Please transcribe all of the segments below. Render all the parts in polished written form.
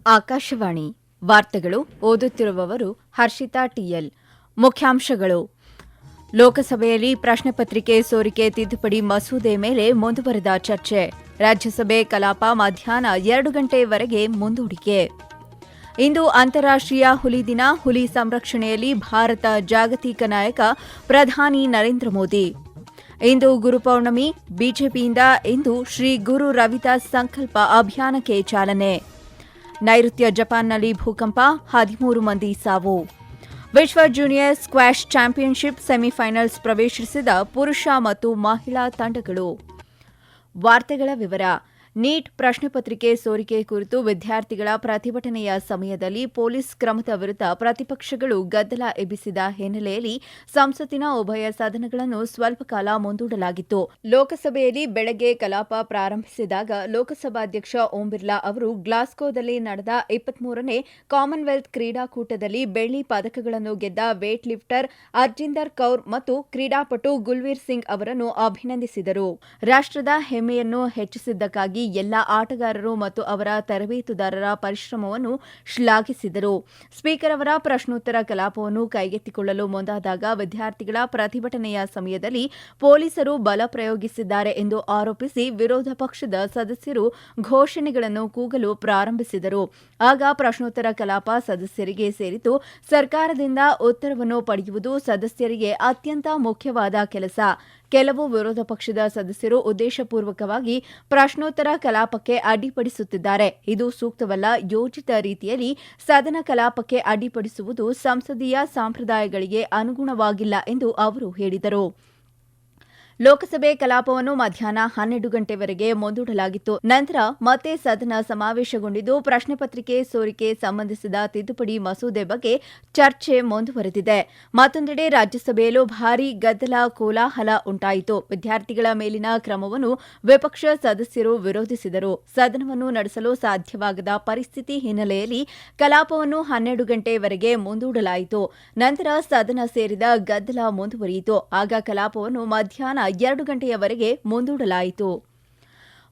ಆಕಾಶವಾಣಿ ವಾರ್ತೆಗಳು ಓದುತ್ತಿರುವವರು ಹರ್ಷಿತಾ ಟಿಎಲ್. ಮುಖ್ಯಾಂಶಗಳು: ಲೋಕಸಭೆಯಲ್ಲಿ ಪ್ರಶ್ನೆ ಪತ್ರಿಕೆ ಸೋರಿಕೆ ತಿದ್ದುಪಡಿ ಮಸೂದೆ ಮೇಲೆ ಮುಂದುವರೆದ ಚರ್ಚೆ. ರಾಜ್ಯಸಭೆ ಕಲಾಪ ಮಧ್ಯಾಹ್ನ 2 ಗಂಟೆಯವರೆಗೆ ಮುಂದೂಡಿಕೆ. ಇಂದು ಅಂತಾರಾಷ್ಟ್ರೀಯ ಹುಲಿ ದಿನ. ಹುಲಿ ಸಂರಕ್ಷಣೆಯಲ್ಲಿ ಭಾರತ ಜಾಗತಿಕ ನಾಯಕ ಪ್ರಧಾನಿ ನರೇಂದ್ರ ಮೋದಿ. ಇಂದು ಗುರುಪೌರ್ಣಮಿ. ಬಿಜೆಪಿಯಿಂದ ಇಂದು ಶ್ರೀ ಗುರು ರವಿದಾಸ್ ಸಂಕಲ್ಪ ಅಭಿಯಾನಕ್ಕೆ ಚಾಲನೆ. ನೈಋತ್ಯ ಜಪಾನ್ನಲ್ಲಿ ಭೂಕಂಪ, 13 ಮಂದಿ ಸಾವು. ವಿಶ್ವ ಜೂನಿಯರ್ ಸ್ಕ್ವಾಷ್ ಚಾಂಪಿಯನ್ಶಿಪ್ ಸೆಮಿಫೈನಲ್ಸ್ ಪ್ರವೇಶಿಸಿದ ಪುರುಷ ಮತ್ತು ಮಹಿಳಾ ತಂಡಗಳು. ವಾರ್ತೆಗಳ ವಿವರ. ನೀಟ್ ಪ್ರಶ್ನೆ ಪತ್ರಿಕೆ ಸೋರಿಕೆ ಕುರಿತು ವಿದ್ಯಾರ್ಥಿಗಳ ಪ್ರತಿಭಟನೆಯ ಸಮಯದಲ್ಲಿ ಪೊಲೀಸ್ ಕ್ರಮದ ವಿರುದ್ಧ ಪ್ರತಿಪಕ್ಷಗಳು ಗದ್ದಲ ಎಬ್ಬಿಸಿದ ಹಿನ್ನೆಲೆಯಲ್ಲಿ ಸಂಸತ್ತಿನ ಉಭಯ ಸದನಗಳನ್ನು ಸ್ವಲ್ಪ ಕಾಲ ಮುಂದೂಡಲಾಗಿತ್ತು. ಲೋಕಸಭೆಯಲ್ಲಿ ಬೆಳಗ್ಗೆ ಕಲಾಪ ಪ್ರಾರಂಭಿಸಿದಾಗ ಲೋಕಸಭಾಧ್ಯಕ್ಷ ಓಂ ಬಿರ್ಲಾ ಅವರು ಗ್ಲಾಸ್ಗೋದಲ್ಲಿ ನಡೆದ 23ನೇ ಕಾಮನ್ವೆಲ್ತ್ ಕ್ರೀಡಾಕೂಟದಲ್ಲಿ ಬೆಳ್ಳಿ ಪದಕಗಳನ್ನು ಗೆದ್ದ ವೇಟ್ ಲಿಫ್ಟರ್ ಅರ್ಜಿಂದರ್ ಕೌರ್ ಮತ್ತು ಕ್ರೀಡಾಪಟು ಗುಲ್ವೀರ್ ಸಿಂಗ್ ಅವರನ್ನು ಅಭಿನಂದಿಸಿದರು. ರಾಷ್ಟ್ರದ ಹೆಮ್ಮೆಯನ್ನು ಹೆಚ್ಚಿಸಿದ್ದಕ್ಕಾಗಿ ಎಲ್ಲ ಆಟಗಾರರು ಮತ್ತು ಅವರ ತರಬೇತುದಾರರ ಪರಿಶ್ರಮವನ್ನು ಶ್ಲಾಘಿಸಿದರು. ಸ್ಪೀಕರ್ ಅವರ ಪ್ರಶ್ನೋತ್ತರ ಕಲಾಪವನ್ನು ಕೈಗೆತ್ತಿಕೊಳ್ಳಲು ಮುಂದಾದಾಗ ವಿದ್ಯಾರ್ಥಿಗಳ ಪ್ರತಿಭಟನೆಯ ಸಮಯದಲ್ಲಿ ಪೊಲೀಸರು ಬಲ ಪ್ರಯೋಗಿಸಿದ್ದಾರೆ ಎಂದು ಆರೋಪಿಸಿ ವಿರೋಧ ಪಕ್ಷದ ಸದಸ್ಯರು ಘೋಷಣೆಗಳನ್ನು ಕೂಗಲು ಪ್ರಾರಂಭಿಸಿದರು. ಆಗ ಪ್ರಶ್ನೋತ್ತರ ಕಲಾಪ ಸದಸ್ಯರಿಗೆ ಸೇರಿತು. ಸರ್ಕಾರದಿಂದ ಉತ್ತರವನ್ನು ಪಡೆಯುವುದು ಸದಸ್ಯರಿಗೆ ಅತ್ಯಂತ ಮುಖ್ಯವಾದ ಕೆಲಸ. ಕೆಲವು ವಿರೋಧ ಪಕ್ಷದ ಸದಸ್ಯರು ಉದ್ದೇಶಪೂರ್ವಕವಾಗಿ ಪ್ರಶ್ನೋತ್ತರ ಕಲಾಪಕ್ಕೆ ಅಡ್ಡಿಪಡಿಸುತ್ತಿದ್ದಾರೆ. ಇದು ಸೂಕ್ತವಲ್ಲ. ಯೋಜಿತ ರೀತಿಯಲ್ಲಿ ಸದನ ಕಲಾಪಕ್ಕೆ ಅಡ್ಡಿಪಡಿಸುವುದು ಸಂಸದೀಯ ಸಂಪ್ರದಾಯಗಳಿಗೆ ಅನುಗುಣವಾಗಿಲ್ಲ ಎಂದು ಅವರು ಹೇಳಿದರು. ಲೋಕಸಭೆ ಕಲಾಪವನ್ನು ಮಧ್ಯಾಹ್ನ 12 ಗಂಟೆವರೆಗೆ ಮುಂದೂಡಲಾಗಿತ್ತು. ನಂತರ ಮತ್ತೆ ಸದನ ಸಮಾವೇಶಗೊಂಡಿದ್ದು ಪ್ರಶ್ನೆ ಪತ್ರಿಕೆ ಸೋರಿಕೆ ಸಂಬಂಧಿಸಿದ ತಿದ್ದುಪಡಿ ಮಸೂದೆ ಬಗ್ಗೆ ಚರ್ಚೆ ಮುಂದುವರೆದಿದೆ. ಮತ್ತೊಂದೆಡೆ ರಾಜ್ಯಸಭೆಯಲ್ಲೂ ಭಾರೀ ಗದ್ದಲ ಕೋಲಾಹಲ ಉಂಟಾಯಿತು. ವಿದ್ಯಾರ್ಥಿಗಳ ಮೇಲಿನ ಕ್ರಮವನ್ನು ವಿಪಕ್ಷ ಸದಸ್ಯರು ವಿರೋಧಿಸಿದರು. ಸದನವನ್ನು ನಡೆಸಲು ಸಾಧ್ಯವಾಗದ ಪರಿಸ್ಥಿತಿ ಹಿನ್ನೆಲೆಯಲ್ಲಿ ಕಲಾಪವನ್ನು 12 ಗಂಟೆವರೆಗೆ ಮುಂದೂಡಲಾಯಿತು. ನಂತರ ಸದನ ಸೇರಿದ ಗದ್ದಲ ಮುಂದುವರಿಯಿತು. ಆಗ ಕಲಾಪವನ್ನು ಮಧ್ಯಾಹ್ನ 2 ಗಂಟೆಯವರೆಗೆ ಮುಂದೂಡಲಾಯಿತು.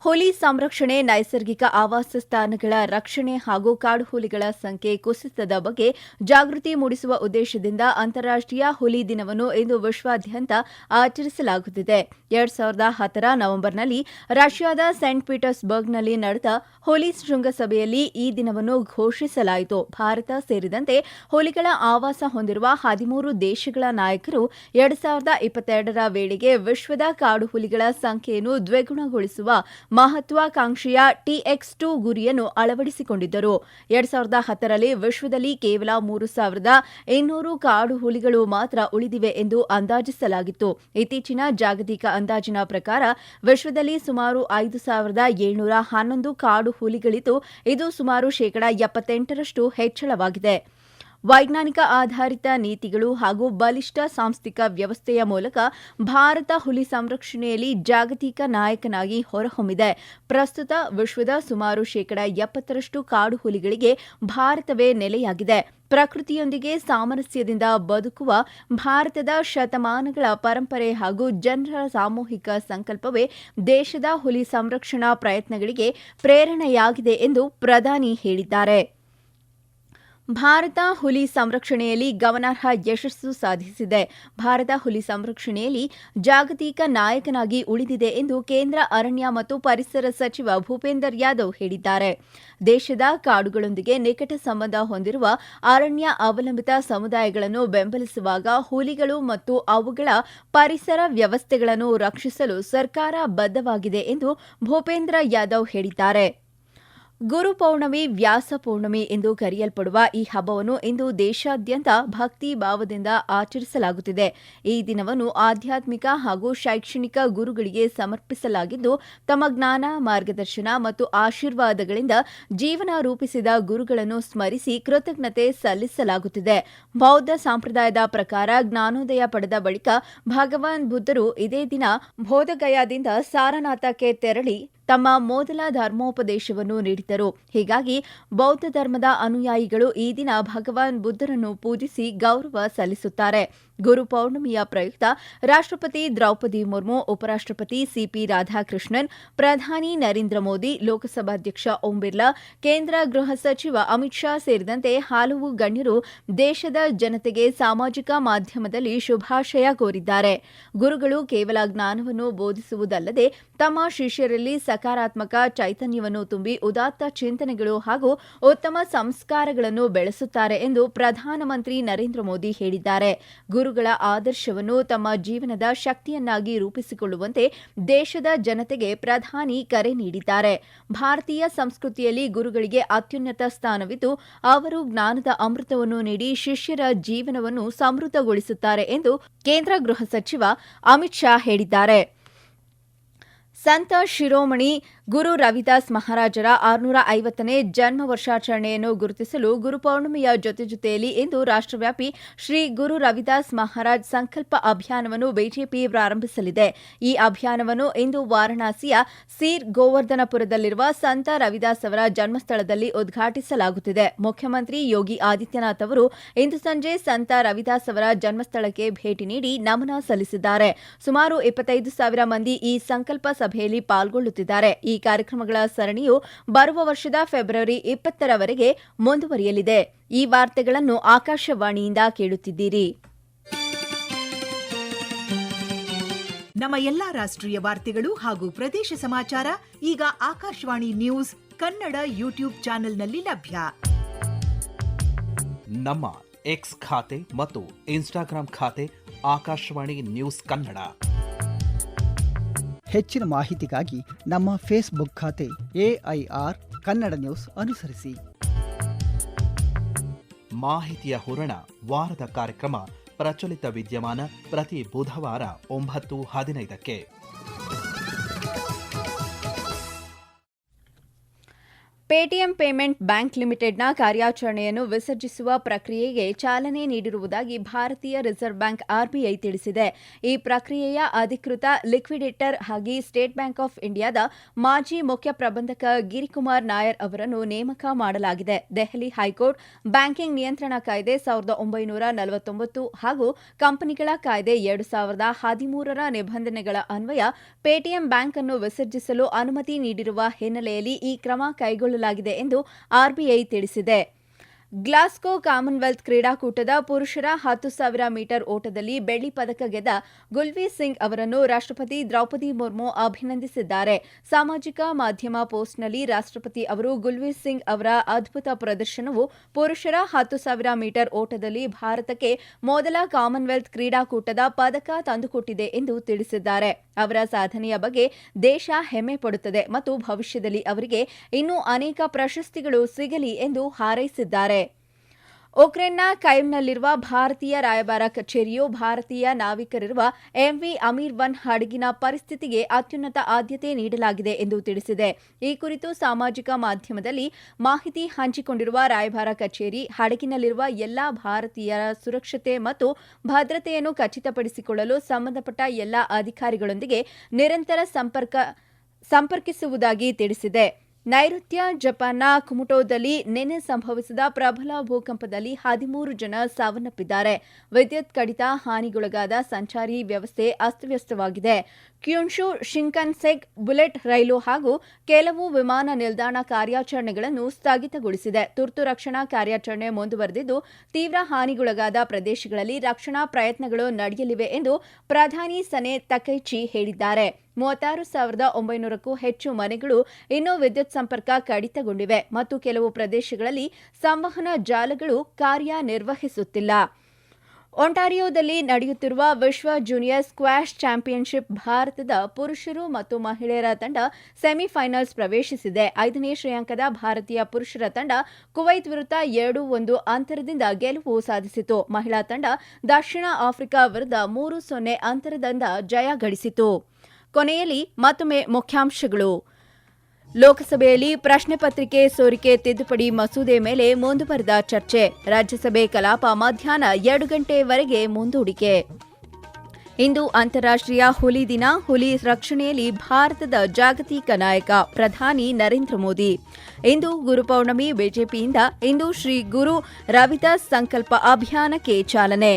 ಹುಲಿ ಸಂರಕ್ಷಣೆ, ನೈಸರ್ಗಿಕ ಆವಾಸ ಸ್ಥಾನಗಳ ರಕ್ಷಣೆ ಹಾಗೂ ಕಾಡುಹುಲಿಗಳ ಸಂಖ್ಯೆ ಕುಸಿತದ ಬಗ್ಗೆ ಜಾಗೃತಿ ಮೂಡಿಸುವ ಉದ್ದೇಶದಿಂದ ಅಂತಾರಾಷ್ಟ್ರೀಯ ಹುಲಿ ದಿನವನ್ನು ಇಂದು ವಿಶ್ವಾದ್ಯಂತ ಆಚರಿಸಲಾಗುತ್ತಿದೆ. 2010ರ ನವೆಂಬರ್ನಲ್ಲಿ ರಷ್ಯಾದ ಸೇಂಟ್ ಪೀಟರ್ಸ್ಬರ್ಗ್ನಲ್ಲಿ ನಡೆದ ಹುಲಿ ಶೃಂಗಸಭೆಯಲ್ಲಿ ಈ ದಿನವನ್ನು ಘೋಷಿಸಲಾಯಿತು. ಭಾರತ ಸೇರಿದಂತೆ ಹುಲಿಗಳ ಆವಾಸ ಹೊಂದಿರುವ 13 ದೇಶಗಳ ನಾಯಕರು 2022ರ ವೇಳೆಗೆ ವಿಶ್ವದ ಕಾಡುಹುಲಿಗಳ ಸಂಖ್ಯೆಯನ್ನು ದ್ವಿಗುಣಗೊಳಿಸುವ ಮಹತ್ವಾಕಾಂಕ್ಷೆಯ TX2 ಗುರಿಯನ್ನು ಅಳವಡಿಸಿಕೊಂಡಿದ್ದರು. 2010ರಲ್ಲಿ ವಿಶ್ವದಲ್ಲಿ ಕೇವಲ 3,200 ಕಾಡು ಹುಲಿಗಳು ಮಾತ್ರ ಉಳಿದಿವೆ ಎಂದು ಅಂದಾಜಿಸಲಾಗಿತ್ತು. ಇತ್ತೀಚಿನ ಜಾಗತಿಕ ಅಂದಾಜಿನ ಪ್ರಕಾರ ವಿಶ್ವದಲ್ಲಿ ಸುಮಾರು 5,711 ಕಾಡು ಹುಲಿಗಳಿದ್ದು, ಇದು ಸುಮಾರು 78% ಹೆಚ್ಚಳವಾಗಿದೆ. ವೈಜ್ಞಾನಿಕ ಆಧಾರಿತ ನೀತಿಗಳು ಹಾಗೂ ಬಲಿಷ್ಠ ಸಾಂಸ್ಥಿಕ ವ್ಯವಸ್ಥೆಯ ಮೂಲಕ ಭಾರತ ಹುಲಿ ಸಂರಕ್ಷಣೆಯಲ್ಲಿ ಜಾಗತಿಕ ನಾಯಕನಾಗಿ ಹೊರಹೊಮ್ಮಿದೆ. ಪ್ರಸ್ತುತ ವಿಶ್ವದ ಸುಮಾರು 70% ಕಾಡು ಹುಲಿಗಳಿಗೆ ಭಾರತವೇ ನೆಲೆಯಾಗಿದೆ. ಪ್ರಕೃತಿಯೊಂದಿಗೆ ಸಾಮರಸ್ಯದಿಂದ ಬದುಕುವ ಭಾರತದ ಶತಮಾನಗಳ ಪರಂಪರೆ ಹಾಗೂ ಜನರ ಸಾಮೂಹಿಕ ಸಂಕಲ್ಪವೇ ದೇಶದ ಹುಲಿ ಸಂರಕ್ಷಣಾ ಪ್ರಯತ್ನಗಳಿಗೆ ಪ್ರೇರಣೆಯಾಗಿದೆ ಎಂದು ಪ್ರಧಾನಿ ಹೇಳಿದ್ದಾರೆ. ಭಾರತ ಹುಲಿ ಸಂರಕ್ಷಣೆಯಲ್ಲಿ ಗಮನಾರ್ಹ ಯಶಸ್ಸು ಸಾಧಿಸಿದೆ. ಭಾರತ ಹುಲಿ ಸಂರಕ್ಷಣೆಯಲ್ಲಿ ಜಾಗತಿಕ ನಾಯಕನಾಗಿ ಉಳಿದಿದೆ ಎಂದು ಕೇಂದ್ರ ಅರಣ್ಯ ಮತ್ತು ಪರಿಸರ ಸಚಿವ ಭೂಪೇಂದರ್ ಯಾದವ್ ಹೇಳಿದ್ದಾರೆ. ದೇಶದ ಕಾಡುಗಳೊಂದಿಗೆ ನಿಕಟ ಸಂಬಂಧ ಹೊಂದಿರುವ ಅರಣ್ಯ ಅವಲಂಬಿತ ಸಮುದಾಯಗಳನ್ನು ಬೆಂಬಲಿಸುವಾಗ ಹುಲಿಗಳು ಮತ್ತು ಅವುಗಳ ಪರಿಸರ ವ್ಯವಸ್ಥೆಗಳನ್ನು ರಕ್ಷಿಸಲು ಸರ್ಕಾರ ಬದ್ಧವಾಗಿದೆ ಎಂದು ಭೂಪೇಂದ್ರ ಯಾದವ್ ಹೇಳಿದ್ದಾರೆ. ಗುರುಪೌರ್ಣಮಿ, ವ್ಯಾಸ ಪೌರ್ಣಮಿ ಎಂದು ಕರೆಯಲ್ಪಡುವ ಈ ಹಬ್ಬವನ್ನು ಇಂದು ದೇಶಾದ್ಯಂತ ಭಕ್ತಿ ಭಾವದಿಂದ ಆಚರಿಸಲಾಗುತ್ತಿದೆ. ಈ ದಿನವನ್ನು ಆಧ್ಯಾತ್ಮಿಕ ಹಾಗೂ ಶೈಕ್ಷಣಿಕ ಗುರುಗಳಿಗೆ ಸಮರ್ಪಿಸಲಾಗಿದ್ದು, ತಮ್ಮ ಜ್ಞಾನ, ಮಾರ್ಗದರ್ಶನ ಮತ್ತು ಆಶೀರ್ವಾದಗಳಿಂದ ಜೀವನ ರೂಪಿಸಿದ ಗುರುಗಳನ್ನು ಸ್ಮರಿಸಿ ಕೃತಜ್ಞತೆ ಸಲ್ಲಿಸಲಾಗುತ್ತಿದೆ. ಬೌದ್ಧ ಸಂಪ್ರದಾಯದ ಪ್ರಕಾರ ಜ್ಞಾನೋದಯ ಪಡೆದ ಬಳಿಕ ಭಗವಾನ್ ಬುದ್ಧರು ಇದೇ ದಿನ ಬೋಧಗಯಾದಿಂದ ಸಾರನಾಥಕ್ಕೆ ತೆರಳಿ ತಮ್ಮ ಮೊದಲ ಧರ್ಮೋಪದೇಶವನ್ನು ನೀಡಿದರು. ಹೀಗಾಗಿ ಬೌದ್ಧ ಧರ್ಮದ ಅನುಯಾಯಿಗಳು ಈ ದಿನ ಭಗವಾನ್ ಬುದ್ಧರನ್ನು ಪೂಜಿಸಿ ಗೌರವ ಸಲ್ಲಿಸುತ್ತಾರೆ. ಗುರು ಪೌರ್ಣಮಿಯ ಪ್ರಯುಕ್ತ ರಾಷ್ಟ್ರಪತಿ ದ್ರೌಪದಿ ಮುರ್ಮು, ಉಪರಾಷ್ಟ್ರಪತಿ ಸಿಪಿ ರಾಧಾಕೃಷ್ಣನ್, ಪ್ರಧಾನಿ ನರೇಂದ್ರ ಮೋದಿ, ಲೋಕಸಭಾಧ್ಯಕ್ಷ ಓಂ ಬಿರ್ಲಾ, ಕೇಂದ್ರ ಗೃಹ ಸಚಿವ ಅಮಿತ್ ಶಾ ಸೇರಿದಂತೆ ಹಲವು ಗಣ್ಯರು ದೇಶದ ಜನತೆಗೆ ಸಾಮಾಜಿಕ ಮಾಧ್ಯಮದಲ್ಲಿ ಶುಭಾಶಯ ಕೋರಿದ್ದಾರೆ. ಗುರುಗಳು ಕೇವಲ ಜ್ಞಾನವನ್ನು ಬೋಧಿಸುವುದಲ್ಲದೆ ತಮ್ಮ ಶಿಷ್ಯರಲ್ಲಿ ಸಕಾರಾತ್ಮಕ ಚೈತನ್ಯವನ್ನು ತುಂಬಿ ಉದಾತ್ತ ಚಿಂತನೆಗಳು ಹಾಗೂ ಉತ್ತಮ ಸಂಸ್ಕಾರಗಳನ್ನು ಬೆಳೆಸುತ್ತಾರೆ ಎಂದು ಪ್ರಧಾನಮಂತ್ರಿ ನರೇಂದ್ರ ಮೋದಿ ಹೇಳಿದ್ದಾರೆ. ಗುರುಗಳ ಆದರ್ಶವನ್ನು ತಮ್ಮ ಜೀವನದ ಶಕ್ತಿಯನ್ನಾಗಿ ರೂಪಿಸಿಕೊಳ್ಳುವಂತೆ ದೇಶದ ಜನತೆಗೆ ಪ್ರಧಾನಿ ಕರೆ ನೀಡಿದ್ದಾರೆ. ಭಾರತೀಯ ಸಂಸ್ಕೃತಿಯಲ್ಲಿ ಗುರುಗಳಿಗೆ ಅತ್ಯುನ್ನತ ಸ್ಥಾನವಿದ್ದು, ಅವರು ಜ್ಞಾನದ ಅಮೃತವನ್ನು ನೀಡಿ ಶಿಷ್ಯರ ಜೀವನವನ್ನು ಸಮೃದ್ಧಗೊಳಿಸುತ್ತಾರೆ ಎಂದು ಕೇಂದ್ರ ಗೃಹ ಸಚಿವ ಅಮಿತ್ ಶಾ ಹೇಳಿದ್ದಾರೆ. ಸಂತ ಶಿರೋಮಣಿ ಗುರು ರವಿದಾಸ್ ಮಹಾರಾಜರ 650ನೇ ಜನ್ಮ ವರ್ಷಾಚರಣೆಯನ್ನು ಗುರುತಿಸಲು ಗುರುಪೌರ್ಣಮಿಯ ಜೊತೆಯಲ್ಲಿ ಇಂದು ರಾಷ್ಟ್ರವ್ಯಾಪಿ ಶ್ರೀ ಗುರು ರವಿದಾಸ್ ಮಹಾರಾಜ್ ಸಂಕಲ್ಪ ಅಭಿಯಾನವನ್ನು ಬಿಜೆಪಿ ಪ್ರಾರಂಭಿಸಲಿದೆ. ಈ ಅಭಿಯಾನವನ್ನು ಇಂದು ವಾರಣಾಸಿಯ ಸೀರ್ ಗೋವರ್ಧನಪುರದಲ್ಲಿರುವ ಸಂತ ರವಿದಾಸ್ ಅವರ ಜನ್ಮಸ್ಥಳದಲ್ಲಿ ಉದ್ಘಾಟಿಸಲಾಗುತ್ತಿದೆ. ಮುಖ್ಯಮಂತ್ರಿ ಯೋಗಿ ಆದಿತ್ಯನಾಥ್ ಅವರು ಇಂದು ಸಂಜೆ ಸಂತ ರವಿದಾಸ್ ಅವರ ಜನ್ಮಸ್ಥಳಕ್ಕೆ ಭೇಟಿ ನೀಡಿ ನಮನ ಸಲ್ಲಿಸಿದ್ದಾರೆ. ಸುಮಾರು 25,000 ಮಂದಿ ಈ ಸಂಕಲ್ಪ ಸಭೆಯಲ್ಲಿ ಪಾಲ್ಗೊಳ್ಳುತ್ತಿದ್ದಾರೆ. ಈ ಕಾರ್ಯಕ್ರಮಗಳ ಸರಣಿಯು ಬರುವ ವರ್ಷದ ಫೆಬ್ರವರಿ 20ರವರೆಗೆ ಮುಂದುವರಿಯಲಿದೆ. ಈ ವಾರ್ತೆಗಳನ್ನು ಆಕಾಶವಾಣಿಯಿಂದ ಕೇಳುತ್ತಿದ್ದೀರಿ. ನಮ್ಮ ಎಲ್ಲಾ ರಾಷ್ಟ್ರೀಯ ವಾರ್ತೆಗಳು ಹಾಗೂ ಪ್ರದೇಶ ಸಮಾಚಾರ ಈಗ ಆಕಾಶವಾಣಿ ನ್ಯೂಸ್ ಕನ್ನಡ ಯೂಟ್ಯೂಬ್ ಚಾನೆಲ್ನಲ್ಲಿ ಲಭ್ಯ. ನಮ್ಮ ಎಕ್ಸ್ ಖಾತೆ ಮತ್ತು ಇನ್ಸ್ಟಾಗ್ರಾಂ ಖಾತೆ ಆಕಾಶವಾಣಿ ನ್ಯೂಸ್ ಕನ್ನಡ. ಹೆಚ್ಚಿನ ಮಾಹಿತಿಗಾಗಿ ನಮ್ಮ ಫೇಸ್ಬುಕ್ ಖಾತೆ AIR ಕನ್ನಡ ನ್ಯೂಸ್ ಅನುಸರಿಸಿ. ಮಾಹಿತಿಯ ಹೂರಣ ವಾರದ ಕಾರ್ಯಕ್ರಮ ಪ್ರಚಲಿತ ವಿದ್ಯಮಾನ ಪ್ರತಿ ಬುಧವಾರ 9:15ಕ್ಕೆ. ಪೇಟಿಎಂ ಪೇಮೆಂಟ್ ಬ್ಯಾಂಕ್ ಲಿಮಿಟೆಡ್ನ ಕಾರ್ಯಾಚರಣೆಯನ್ನು ವಿಸರ್ಜಿಸುವ ಪ್ರಕ್ರಿಯೆಗೆ ಚಾಲನೆ ನೀಡಿರುವುದಾಗಿ ಭಾರತೀಯ ರಿಸರ್ವ್ ಬ್ಯಾಂಕ್ RBI ತಿಳಿಸಿದೆ. ಈ ಪ್ರಕ್ರಿಯೆಯ ಅಧಿಕೃತ ಲಿಕ್ವಿಡೇಟರ್ ಆಗಿ ಸ್ಟೇಟ್ ಬ್ಯಾಂಕ್ ಆಫ್ ಇಂಡಿಯಾದ ಮಾಜಿ ಮುಖ್ಯ ಪ್ರಬಂಧಕ ಗಿರಿಕುಮಾರ್ ನಾಯರ್ ಅವರನ್ನು ನೇಮಕ ಮಾಡಲಾಗಿದೆ. ದೆಹಲಿ ಹೈಕೋರ್ಟ್ ಬ್ಯಾಂಕಿಂಗ್ ನಿಯಂತ್ರಣ ಕಾಯ್ದೆ 1949 ಹಾಗೂ ಕಂಪನಿಗಳ ಕಾಯ್ದೆ 2013ರ ನಿಬಂಧನೆಗಳ ಅನ್ವಯ ಪೇಟಿಎಂ ಬ್ಯಾಂಕ್ ಅನ್ನು ವಿಸರ್ಜಿಸಲು ಅನುಮತಿ ನೀಡಿರುವ ಹಿನ್ನೆಲೆಯಲ್ಲಿ ಈ ಕ್ರಮ ಕೈಗೊಳ್ಳಲಾಗಿದೆ ಎಂದು RBI ತಿಳಿಸಿದೆ. ಗ್ಲಾಸ್ಗೋ ಕಾಮನ್ವೆಲ್ತ್ ಕ್ರೀಡಾಕೂಟದ ಪುರುಷರ 10,000 ಮೀಟರ್ ಓಟದಲ್ಲಿ ಬೆಳ್ಳಿ ಪದಕ ಗೆದ್ದ ಗುಲ್ವೀರ್ ಸಿಂಗ್ ಅವರನ್ನು ರಾಷ್ಟ್ರಪತಿ ದ್ರೌಪದಿ ಮುರ್ಮು ಅಭಿನಂದಿಸಿದ್ದಾರೆ. ಸಾಮಾಜಿಕ ಮಾಧ್ಯಮ ಪೋಸ್ಟ್ನಲ್ಲಿ ರಾಷ್ಟ್ರಪತಿ ಅವರು ಗುಲ್ವೀರ್ ಸಿಂಗ್ ಅವರ ಅದ್ಭುತ ಪ್ರದರ್ಶನವು ಪುರುಷರ 10,000 ಮೀಟರ್ ಓಟದಲ್ಲಿ ಭಾರತಕ್ಕೆ ಮೊದಲ ಕಾಮನ್ವೆಲ್ತ್ ಕ್ರೀಡಾಕೂಟದ ಪದಕ ತಂದುಕೊಟ್ಟಿದೆ ಎಂದು ತಿಳಿಸಿದ್ದಾರೆ. ಅವರ ಸಾಧನೆಯ ಬಗ್ಗೆ ದೇಶ ಹೆಮ್ಮೆ ಪಡುತ್ತದೆ ಮತ್ತು ಭವಿಷ್ಯದಲ್ಲಿ ಅವರಿಗೆ ಇನ್ನೂ ಅನೇಕ ಪ್ರಶಸ್ತಿಗಳು ಸಿಗಲಿ ಎಂದು ಹಾರೈಸಿದ್ದಾರೆ. ಉಕ್ರೇನ್ನ ಕೈವ್ನಲ್ಲಿರುವ ಭಾರತೀಯ ರಾಯಭಾರ ಕಚೇರಿಯು ಭಾರತೀಯ ನಾವಿಕರಿರುವ MV ಅಮೀರ್ 1 ಹಡಗಿನ ಪರಿಸ್ಥಿತಿಗೆ ಅತ್ಯುನ್ನತ ಆದ್ಯತೆ ನೀಡಲಾಗಿದೆ ಎಂದು ತಿಳಿಸಿದೆ. ಈ ಕುರಿತು ಸಾಮಾಜಿಕ ಮಾಧ್ಯಮದಲ್ಲಿ ಮಾಹಿತಿ ಹಂಚಿಕೊಂಡಿರುವ ರಾಯಭಾರ ಕಚೇರಿ, ಹಡಗಿನಲ್ಲಿರುವ ಎಲ್ಲಾ ಭಾರತೀಯರ ಸುರಕ್ಷತೆ ಮತ್ತು ಭದ್ರತೆಯನ್ನು ಖಚಿತಪಡಿಸಿಕೊಳ್ಳಲು ಸಂಬಂಧಪಟ್ಟ ಎಲ್ಲಾ ಅಧಿಕಾರಿಗಳೊಂದಿಗೆ ನಿರಂತರ ಸಂಪರ್ಕಿಸುವುದಾಗಿ ತಿಳಿಸಿದೆ. ನೈಋತ್ಯ ಜಪಾನ್ನ ಕುಮಟೋದಲ್ಲಿ ನಿನ್ನೆ ಸಂಭವಿಸಿದ ಪ್ರಬಲ ಭೂಕಂಪದಲ್ಲಿ 13 ಜನ ಸಾವನ್ನಪ್ಪಿದ್ದಾರೆ. ವಿದ್ಯುತ್ ಕಡಿತ ಹಾನಿಗೊಳಗಾದ ಸಂಚಾರಿ ವ್ಯವಸ್ಥೆ ಅಸ್ತವ್ಯಸ್ತವಾಗಿದೆ. ಕ್ಯುನ್ಶು ಶಿಂಕನ್ಸೆನ್ ಬುಲೆಟ್ ರೈಲು ಹಾಗೂ ಕೆಲವು ವಿಮಾನ ನಿಲ್ದಾಣ ಕಾರ್ಯಾಚರಣೆಗಳನ್ನು ಸ್ಥಗಿತಗೊಳಿಸಿದೆ. ತುರ್ತು ರಕ್ಷಣಾ ಕಾರ್ಯಾಚರಣೆ ಮುಂದುವರೆದಿದ್ದು, ತೀವ್ರ ಹಾನಿಗೊಳಗಾದ ಪ್ರದೇಶಗಳಲ್ಲಿ ರಕ್ಷಣಾ ಪ್ರಯತ್ನಗಳು ನಡೆಯಲಿವೆ ಎಂದು ಪ್ರಧಾನಿ ಸನೆ ತಕೈಚಿ ಹೇಳಿದ್ದಾರೆ. 36,900ಕ್ಕೂ ಹೆಚ್ಚು ಮನೆಗಳು ಇನ್ನೂ ವಿದ್ಯುತ್ ಸಂಪರ್ಕ ಕಡಿತಗೊಂಡಿವೆ ಮತ್ತು ಕೆಲವು ಪ್ರದೇಶಗಳಲ್ಲಿ ಸಂವಹನ ಜಾಲಗಳು ಕಾರ್ಯನಿರ್ವಹಿಸುತ್ತಿಲ್ಲ. ಒಂಟಾರಿಯೋದಲ್ಲಿ ನಡೆಯುತ್ತಿರುವ ವಿಶ್ವ ಜೂನಿಯರ್ ಸ್ಕ್ವಾಷ್ ಚಾಂಪಿಯನ್ಶಿಪ್ ಭಾರತದ ಪುರುಷರು ಮತ್ತು ಮಹಿಳೆಯರ ತಂಡ ಸೆಮಿಫೈನಲ್ಸ್ ಪ್ರವೇಶಿಸಿದೆ. 5ನೇ ಶ್ರೇಯಾಂಕದ ಭಾರತೀಯ ಪುರುಷರ ತಂಡ ಕುವೈತ್ ವಿರುದ್ಧ 2-1 ಅಂತರದಿಂದ ಗೆಲುವು ಸಾಧಿಸಿತು. ಮಹಿಳಾ ತಂಡ ದಕ್ಷಿಣ ಆಫ್ರಿಕಾ ವಿರುದ್ಧ 3-0 ಅಂತರದಿಂದ ಜಯ ಗಳಿಸಿತು. ಕೊನೆಯಲ್ಲಿ ಮತ್ತೊಮ್ಮೆ ಮುಖ್ಯಾಂಶಗಳು. ಲೋಕಸಭೆಯಲ್ಲಿ ಪ್ರಶ್ನೆ ಪತ್ರಿಕೆ ಸೋರಿಕೆ ತಿದ್ದುಪಡಿ ಮಸೂದೆ ಮೇಲೆ ಮುಂದುವರೆದ ಚರ್ಚೆ. ರಾಜ್ಯಸಭೆ ಕಲಾಪ ಮಧ್ಯಾಹ್ನ 2 ಗಂಟೆವರೆಗೆ ಮುಂದೂಡಿಕೆ. ಇಂದು ಅಂತಾರಾಷ್ಟ್ರೀಯ ಹುಲಿ ದಿನ. ಹುಲಿ ರಕ್ಷಣೆಯಲ್ಲಿ ಭಾರತದ ಜಾಗತಿಕ ನಾಯಕ ಪ್ರಧಾನಿ ನರೇಂದ್ರ ಮೋದಿ. ಇಂದು ಗುರುಪೌರ್ಣಮಿ. ಬಿಜೆಪಿಯಿಂದ ಇಂದು ಶ್ರೀ ಗುರು ರವಿದಾಸ್ ಸಂಕಲ್ಪ ಅಭಿಯಾನಕ್ಕೆ ಚಾಲನೆ.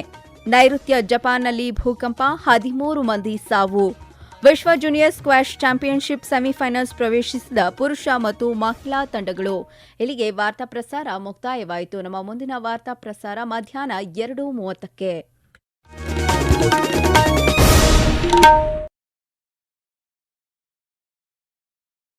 ನೈಋತ್ಯ ಜಪಾನ್ನಲ್ಲಿ ಭೂಕಂಪ 13 ಮಂದಿ ಸಾವು. ವಿಶ್ವ ಜೂನಿಯರ್ ಸ್ಕ್ವಾಷ್ ಚಾಂಪಿಯನ್ಶಿಪ್ ಸೆಮಿಫೈನಲ್ಸ್ ಪ್ರವೇಶಿಸಿದ ಪುರುಷ ಮತ್ತು ಮಹಿಳಾ ತಂಡಗಳು. ಇಲ್ಲಿಗೆ ವಾರ್ತಾ ಪ್ರಸಾರ ಮುಕ್ತಾಯವಾಯಿತು. ನಮ್ಮ ಮುಂದಿನ ವಾರ್ತಾ ಪ್ರಸಾರ ಮಧ್ಯಾಹ್ನ 2:30ಕ್ಕೆ.